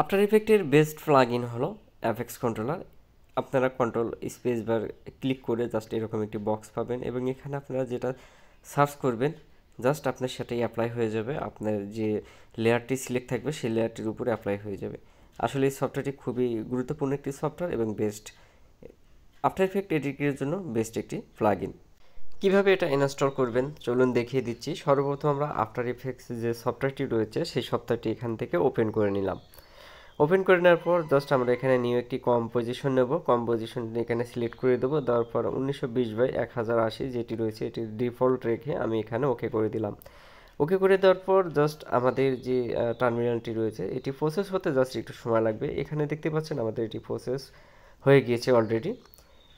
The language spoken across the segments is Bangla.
আফটার ইফেক্টের বেস্ট প্লাগইন হলো এফএক্স কন্ট্রোলার। আপনারা কন্ট্রোল স্পেস বার ক্লিক করে জাস্ট এরকম একটি বক্স পাবেন এবং এখানে আপনারা যেটা সার্চ করবেন জাস্ট আপনার সেটাই অ্যাপ্লাই হয়ে যাবে। আপনার যে লেয়ারটি সিলেক্ট থাকবে সেই লেয়ারটির উপরে অ্যাপ্লাই হয়ে যাবে। আসলে এই সফটওয়্যারটি খুবই গুরুত্বপূর্ণ একটি সফটওয়্যার এবং বেস্ট আফটার ইফেক্ট এডিটিংয়ের জন্য বেস্ট একটি প্লাগইন। কীভাবে এটা ইনস্টল করবেন চলুন দেখিয়ে দিচ্ছি। সর্বপ্রথম আমরা আফটার ইফেক্টস যে সফটওয়্যারটি রয়েছে সেই সফটওয়্যারটি এখান থেকে ওপেন করে নিলাম। ওপেন করে নেওয়ার পর জাস্ট আমরা এখানে নিউ একটি কম্পোজিশন নেব। কম্পোজিশন এখানে সিলেক্ট করে দেবো। দেওয়ার পর 1920x1080 যেটি রয়েছে এটি ডিফল্ট রেখে আমি এখানে ওকে করে দিলাম। ওকে করে দেওয়ার পর জাস্ট আমাদের যে টার্মিনালটি রয়েছে এটি প্রসেস হতে জাস্ট একটু সময় লাগবে। এখানে দেখতে পাচ্ছেন আমাদের এটি প্রসেস হয়ে গিয়েছে অলরেডি।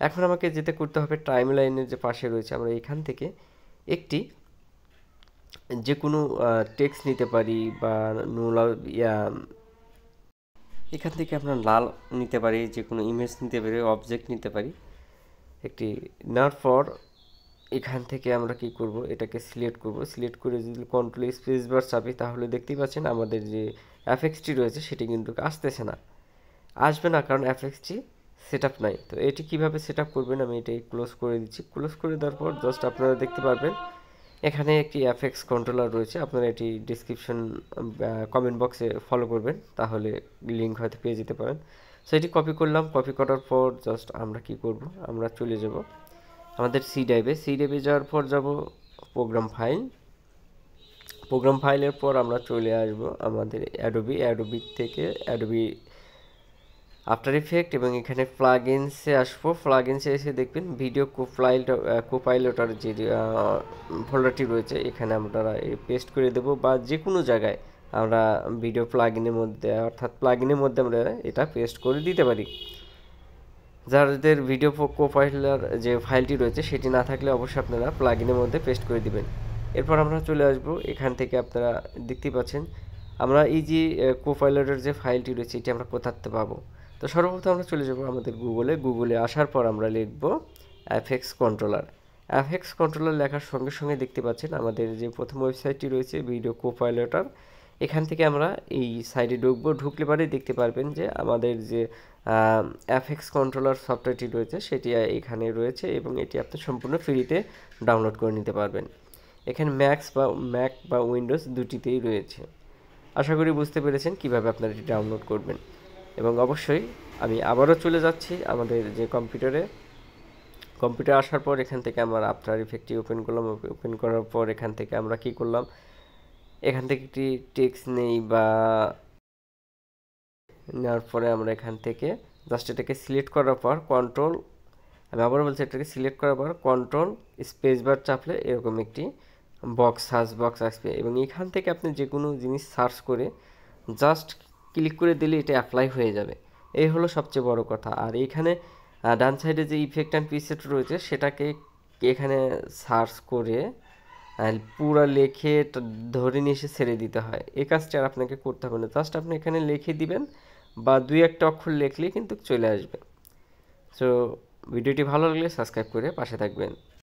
এখন আমাকে যেতে করতে হবে টাইম লাইনের যে পাশে রয়েছে আমরা এখান থেকে একটি যে কোনো টেক্সট নিতে পারি বা এখান থেকে আমরা লাল নিতে পারি, যে কোনো ইমেজ নিতে পারি, অবজেক্ট নিতে পারি। একটি নেওয়ার পর এখান থেকে আমরা কি করব, এটাকে সিলেক্ট করব। সিলেক্ট করে যদি কন্ট্রোল স্পেস বার চাপি তাহলে দেখতেই পাচ্ছেন আমাদের যে এফএক্সটি রয়েছে সেটি কিন্তু আসতেছে না, আসবে না, কারণ এফএক্সটি সেট আপ নাই। তো এটি কীভাবে সেট আপ করবেন আমি এটাই ক্লোজ করে দিচ্ছি। ক্লোজ করে দেওয়ার পর জাস্ট আপনারা দেখতে পারবেন এখানে একটি এফএক্স কন্ট্রোলার রয়েছে। আপনারা এটি ডিসক্রিপশন কমেন্ট বক্সে ফলো করবেন, তাহলে লিঙ্ক হয়তো পেয়ে যেতে পারেন। সো এটি কপি করলাম। কপি করার পর জাস্ট আমরা কি করব, আমরা চলে যাব আমাদের সি ড্রাইভে। সি ড্রাইভে যাওয়ার পর যাব প্রোগ্রাম ফাইল। প্রোগ্রাম ফাইলের পর আমরা চলে আসব আমাদের অ্যাডোবি থেকে অ্যাডোবি আফটার ইফেক্ট এবং এখানে প্লাগইনসে আসবো। প্লাগইনসে এসে দেখবেন ভিডিও কোপাইলটার যে ফোল্ডারটি রয়েছে এখানে আমরা পেস্ট করে দেবো, বা যে কোনো জায়গায় আমরা ভিডিও প্লাগইনের মধ্যে অর্থাৎ প্লাগইনের মধ্যে আমরা এটা পেস্ট করে দিতে পারি। যাদের ভিডিও কোপাইলার যে ফাইলটি রয়েছে সেটি না থাকলে অবশ্যই আপনারা প্লাগইনের মধ্যে পেস্ট করে দিবেন। এরপর আমরা চলে আসব এখান থেকে আপনারা দেখতেই পাচ্ছেন আমরা এই যে কোপাইলটের যে ফাইলটি রয়েছে এটি আমরা কোথাতে পাবো। তো সর্বপ্রথম আমরা চলে যাব আমাদের গুগলে আসার পর আমরা লিখব এফএক্স কন্ট্রোলার। এফএক্স কন্ট্রোলার লেখার সঙ্গে সঙ্গে দেখতে পাচ্ছেন আমাদের যে প্রথম ওয়েবসাইটটি রয়েছে ভিডিও কোপাইলটার। এখান থেকে আমরা এই সাইডে ঢুকলে পরেই দেখতে পারবেন যে আমাদের যে এফএক্স কন্ট্রোলার সফটওয়্যারটি রয়েছে সেটি এখানে রয়েছে এবং এটি আপনি সম্পূর্ণ ফ্রিতে ডাউনলোড করে নিতে পারবেন। এখানে ম্যাক বা উইন্ডোজ দুটিতেই রয়েছে। আশা করি বুঝতে পেরেছেন কিভাবে আপনারা এটি ডাউনলোড করবেন। এবং অবশ্যই আমি আবারও চলে যাচ্ছি আমাদের যে কম্পিউটার আসার পর এখান থেকে আমরা আফটার ইফেক্টটি ওপেন করলাম। ওপেন করার পর এখান থেকে আমরা কি করলাম, এখান থেকে একটি টেক্সট নেই বা নেওয়ার পরে আমরা এখান থেকে জাস্ট এটাকে সিলেক্ট করার পর আমি আবারও বলছি, এটাকে সিলেক্ট করার পর কন্ট্রোল স্পেস বার চাপলে এরকম একটি সার্চ বক্স আসবে এবং এখান থেকে আপনি যে কোনো জিনিস সার্চ করে জাস্ট ক্লিক করে দিলে এটা অ্যাপ্লাই হয়ে যাবে। এই হলো সবচেয়ে বড় কথা। আর এখানে ডান সাইডে যে ইফেক্ট অ্যান্ড প্রিসেট রয়েছে সেটাকে এখানে সার্চ করে পুরো লেখে ধরে নিয়ে এসে ছেড়ে দিতে হয়। এই কাজটা আর আপনাকে করতে হবে না, জাস্ট আপনি এখানে লিখে দিবেন বা দুই একটা অক্ষর লিখলেই কিন্তু চলে আসবে। সো ভিডিওটি ভালো লাগলে সাবস্ক্রাইব করে পাশে থাকবেন।